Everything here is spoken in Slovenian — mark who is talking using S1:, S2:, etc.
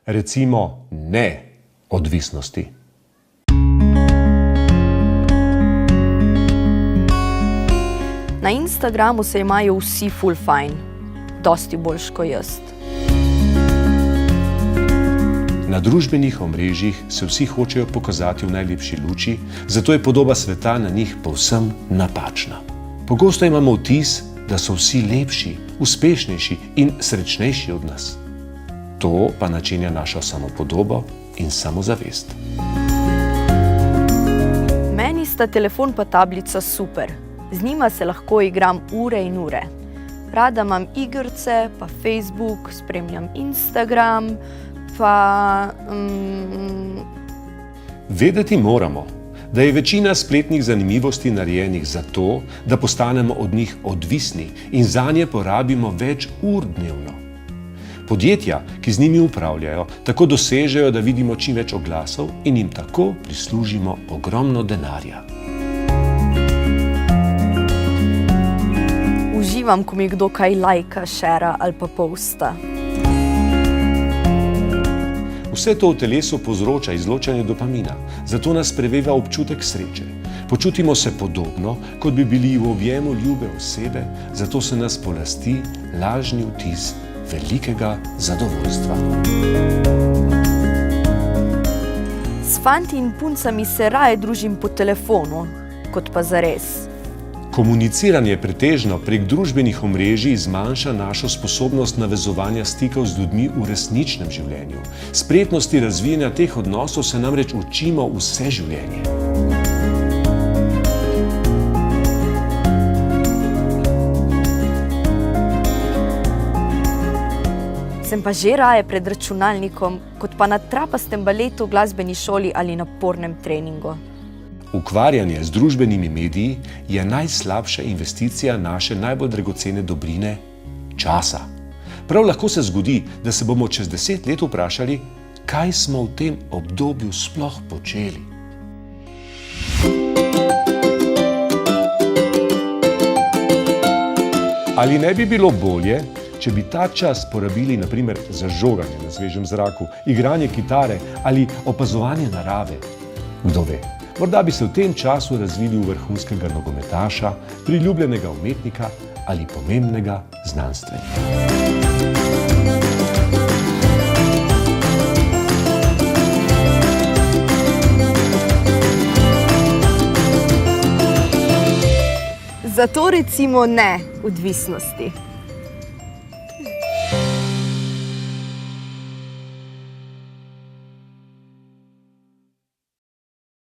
S1: Recimo ne odvisnosti.
S2: Na Instagramu se imajo vsi ful fajn, dosti boljš kot jaz.
S1: Na družbenih omrežjih se vsi hočejo pokazati v najlepši luči, zato je podoba sveta na njih povsem napačna. Pogosto imamo vtis, da so vsi lepši, uspešnejši in srečnejši od nas. To pa načenja našo samopodobo in samozavest.
S2: Meni sta telefon pa tablica super. Z njima se lahko igram ure in ure. Rada imam igrice, pa Facebook, spremljam Instagram, pa...
S1: Vedeti moramo, da je večina spletnih zanimivosti narejenih zato, da postanemo od njih odvisni in zanje porabimo več ur dnevno. Podjetja, ki z njimi upravljajo, tako dosežejo, da vidimo čim več oglasov in jim tako prislužimo ogromno denarja.
S2: Uživam, ko mi kdo kaj lajka, šera ali pa posta.
S1: Vse to v telesu povzroča izločanje dopamina, zato nas preveva občutek sreče. Počutimo se podobno, kot bi bili v objemu ljube osebe, zato se nas polasti lažni vtis velikega zadovoljstva.
S2: S fanti in puncami se raje družim po telefonu, kot pa zares.
S1: Komuniciranje pretežno prek družbenih omrežij zmanjša našo sposobnost navezovanja stikov z ljudmi v resničnem življenju. Spretnosti razvijanja teh odnosov se namreč učimo vse življenje.
S2: Sem pa že raje pred računalnikom, kot pa na trapastem baletu, glasbeni šoli ali napornem treningu.
S1: Ukvarjanje z družbenimi mediji je najslabša investicija naše najbolj dragocene dobrine – časa. Prav lahko se zgodi, da se bomo čez 10 let vprašali, kaj smo v tem obdobju sploh počeli. Ali ne bi bilo bolje, če bi ta čas porabili na primer za žoganje na svežem zraku, igranje kitare ali opazovanje narave? Kdo ve? Morda bi se v tem času razvili v vrhunskega nogometaša, priljubljenega umetnika ali pomembnega znanstvenika.
S2: Zato recimo ne odvisnosti.